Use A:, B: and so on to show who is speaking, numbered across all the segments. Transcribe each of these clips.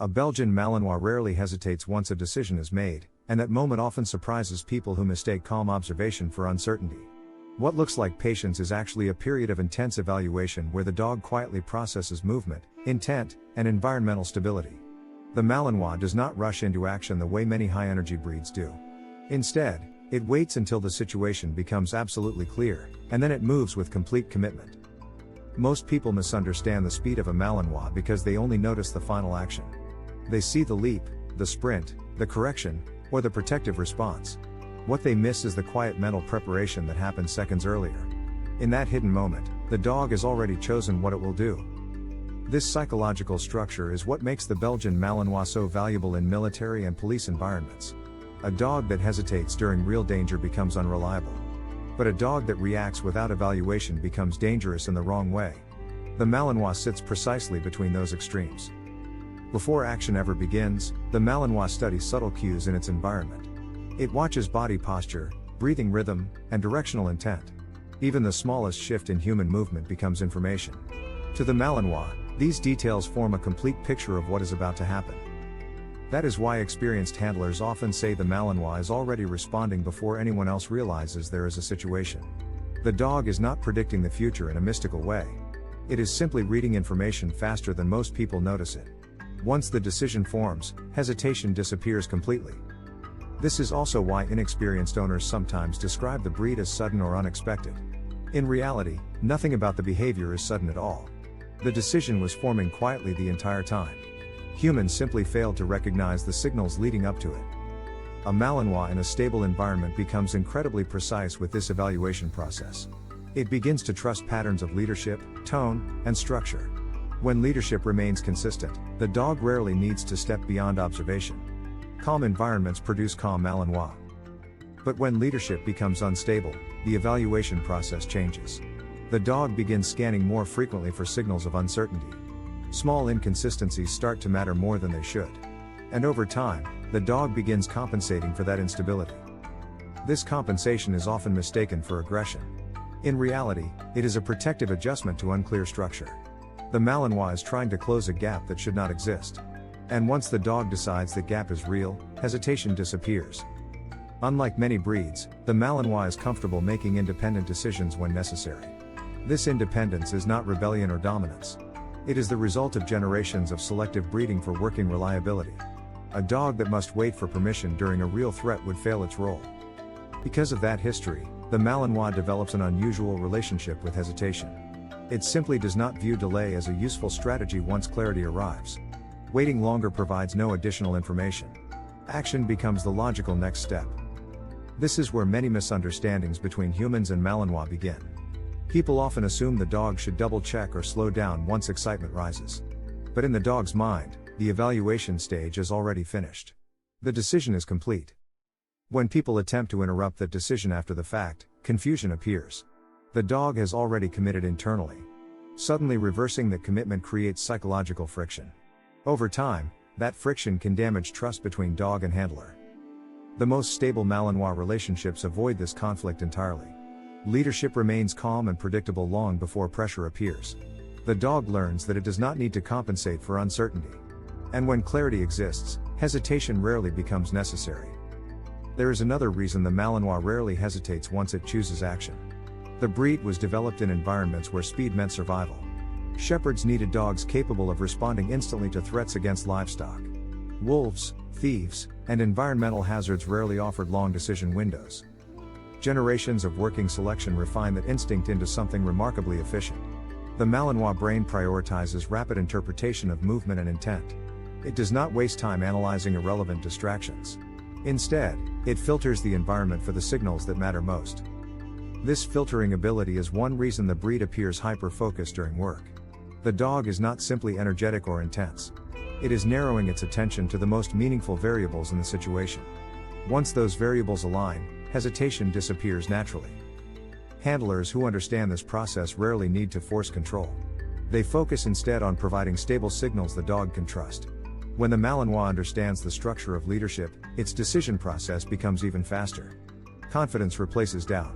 A: A Belgian Malinois rarely hesitates once a decision is made, and that moment often surprises people who mistake calm observation for uncertainty. What looks like patience is actually a period of intense evaluation where the dog quietly processes movement, intent, and environmental stability. The Malinois does not rush into action the way many high-energy breeds do. Instead, it waits until the situation becomes absolutely clear, and then it moves with complete commitment. Most people misunderstand the speed of a Malinois because they only notice the final action. They see the leap, the sprint, the correction, or the protective response. What they miss is the quiet mental preparation that happened seconds earlier. In that hidden moment, the dog has already chosen what it will do. This psychological structure is what makes the Belgian Malinois so valuable in military and police environments. A dog that hesitates during real danger becomes unreliable. But a dog that reacts without evaluation becomes dangerous in the wrong way. The Malinois sits precisely between those extremes. Before action ever begins, the Malinois studies subtle cues in its environment. It watches body posture, breathing rhythm, and directional intent. Even the smallest shift in human movement becomes information. To the Malinois, these details form a complete picture of what is about to happen. That is why experienced handlers often say the Malinois is already responding before anyone else realizes there is a situation. The dog is not predicting the future in a mystical way. It is simply reading information faster than most people notice it. Once the decision forms, hesitation disappears completely. This is also why inexperienced owners sometimes describe the breed as sudden or unexpected. In reality, nothing about the behavior is sudden at all. The decision was forming quietly the entire time. Humans simply failed to recognize the signals leading up to it. A Malinois in a stable environment becomes incredibly precise with this evaluation process. It begins to trust patterns of leadership, tone, and structure. When leadership remains consistent, the dog rarely needs to step beyond observation. Calm environments produce calm Malinois. But when leadership becomes unstable, the evaluation process changes. The dog begins scanning more frequently for signals of uncertainty. Small inconsistencies start to matter more than they should. And over time, the dog begins compensating for that instability. This compensation is often mistaken for aggression. In reality, it is a protective adjustment to unclear structure. The Malinois is trying to close a gap that should not exist. And once the dog decides that gap is real, hesitation disappears. Unlike many breeds, the Malinois is comfortable making independent decisions when necessary. This independence is not rebellion or dominance. It is the result of generations of selective breeding for working reliability. A dog that must wait for permission during a real threat would fail its role. Because of that history, the Malinois develops an unusual relationship with hesitation. It simply does not view delay as a useful strategy once clarity arrives. Waiting longer provides no additional information. Action becomes the logical next step. This is where many misunderstandings between humans and Malinois begin. People often assume the dog should double-check or slow down once excitement rises. But in the dog's mind, the evaluation stage is already finished. The decision is complete. When people attempt to interrupt that decision after the fact, confusion appears. The dog has already committed internally. Suddenly reversing that commitment creates psychological friction. Over time, that friction can damage trust between dog and handler. The most stable Malinois relationships avoid this conflict entirely. Leadership remains calm and predictable long before pressure appears. The dog learns that it does not need to compensate for uncertainty. And when clarity exists, hesitation rarely becomes necessary. There is another reason the Malinois rarely hesitates once it chooses action. The breed was developed in environments where speed meant survival. Shepherds needed dogs capable of responding instantly to threats against livestock. Wolves, thieves, and environmental hazards rarely offered long decision windows. Generations of working selection refined that instinct into something remarkably efficient. The Malinois brain prioritizes rapid interpretation of movement and intent. It does not waste time analyzing irrelevant distractions. Instead, it filters the environment for the signals that matter most. This filtering ability is one reason the breed appears hyper-focused during work. The dog is not simply energetic or intense. It is narrowing its attention to the most meaningful variables in the situation. Once those variables align, hesitation disappears naturally. Handlers who understand this process rarely need to force control. They focus instead on providing stable signals the dog can trust. When the Malinois understands the structure of leadership, its decision process becomes even faster. Confidence replaces doubt.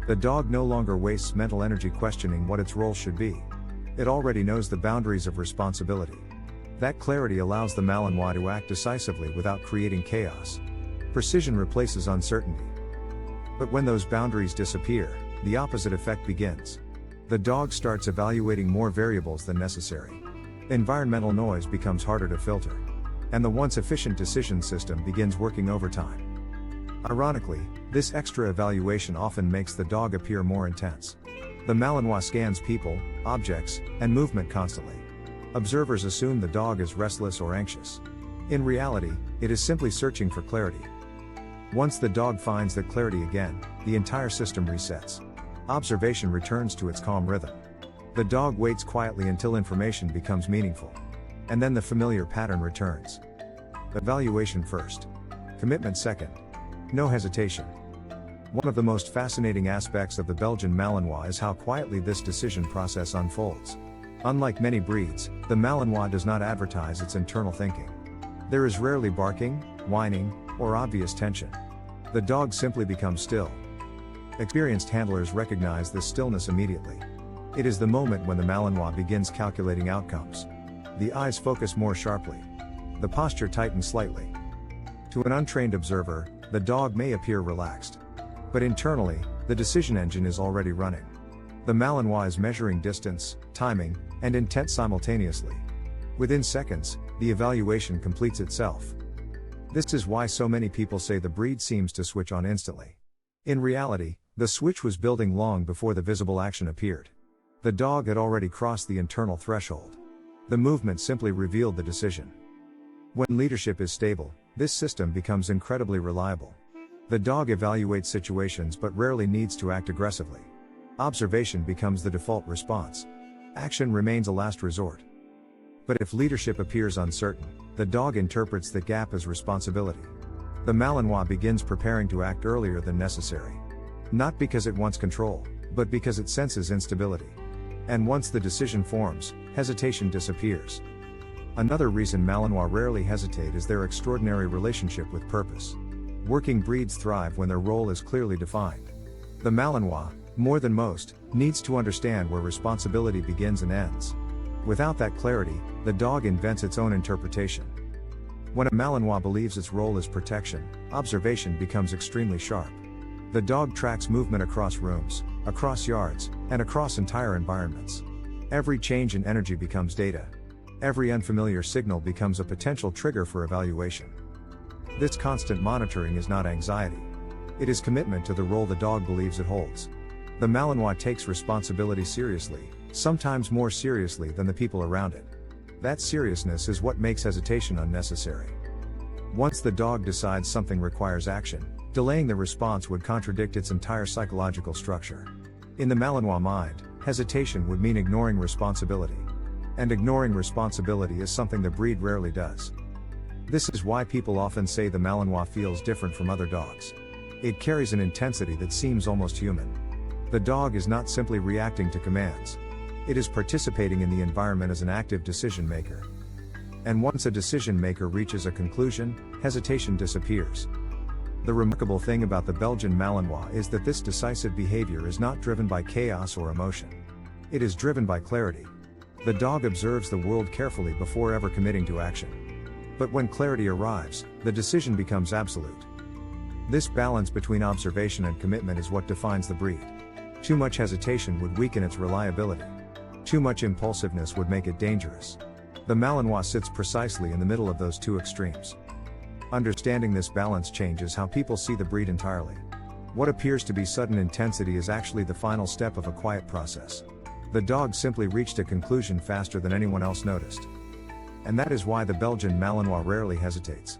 A: The dog no longer wastes mental energy questioning what its role should be. It already knows the boundaries of responsibility. That clarity allows the Malinois to act decisively without creating chaos. Precision replaces uncertainty. But when those boundaries disappear, the opposite effect begins. The dog starts evaluating more variables than necessary. Environmental noise becomes harder to filter. And the once efficient decision system begins working overtime. Ironically, this extra evaluation often makes the dog appear more intense. The Malinois scans people, objects, and movement constantly. Observers assume the dog is restless or anxious. In reality, it is simply searching for clarity. Once the dog finds that clarity again, the entire system resets. Observation returns to its calm rhythm. The dog waits quietly until information becomes meaningful. And then the familiar pattern returns. Evaluation first. Commitment second. No hesitation. One of the most fascinating aspects of the Belgian Malinois is how quietly this decision process unfolds. Unlike many breeds, the Malinois does not advertise its internal thinking. There is rarely barking, whining, or obvious tension. The dog simply becomes still. Experienced handlers recognize this stillness immediately. It is the moment when the Malinois begins calculating outcomes. The eyes focus more sharply. The posture tightens slightly. To an untrained observer, the dog may appear relaxed. But internally, the decision engine is already running. The Malinois is measuring distance, timing, and intent simultaneously. Within seconds, the evaluation completes itself. This is why so many people say the breed seems to switch on instantly. In reality, the switch was building long before the visible action appeared. The dog had already crossed the internal threshold. The movement simply revealed the decision. When leadership is stable, this system becomes incredibly reliable. The dog evaluates situations but rarely needs to act aggressively. Observation becomes the default response. Action remains a last resort. But if leadership appears uncertain, the dog interprets the gap as responsibility. The Malinois begins preparing to act earlier than necessary. Not because it wants control, but because it senses instability. And once the decision forms, hesitation disappears. Another reason Malinois rarely hesitate is their extraordinary relationship with purpose. Working breeds thrive when their role is clearly defined. The Malinois, more than most, needs to understand where responsibility begins and ends. Without that clarity, the dog invents its own interpretation. When a Malinois believes its role is protection, observation becomes extremely sharp. The dog tracks movement across rooms, across yards, and across entire environments. Every change in energy becomes data. Every unfamiliar signal becomes a potential trigger for evaluation. This constant monitoring is not anxiety. It is commitment to the role the dog believes it holds. The Malinois takes responsibility seriously, sometimes more seriously than the people around it. That seriousness is what makes hesitation unnecessary. Once the dog decides something requires action, delaying the response would contradict its entire psychological structure. In the Malinois mind, hesitation would mean ignoring responsibility. And ignoring responsibility is something the breed rarely does. This is why people often say the Malinois feels different from other dogs. It carries an intensity that seems almost human. The dog is not simply reacting to commands. It is participating in the environment as an active decision maker. And once a decision maker reaches a conclusion, hesitation disappears. The remarkable thing about the Belgian Malinois is that this decisive behavior is not driven by chaos or emotion. It is driven by clarity. The dog observes the world carefully before ever committing to action. But when clarity arrives, the decision becomes absolute. This balance between observation and commitment is what defines the breed. Too much hesitation would weaken its reliability. Too much impulsiveness would make it dangerous. The Malinois sits precisely in the middle of those two extremes. Understanding this balance changes how people see the breed entirely. What appears to be sudden intensity is actually the final step of a quiet process. The dog simply reached a conclusion faster than anyone else noticed. And that is why the Belgian Malinois rarely hesitates.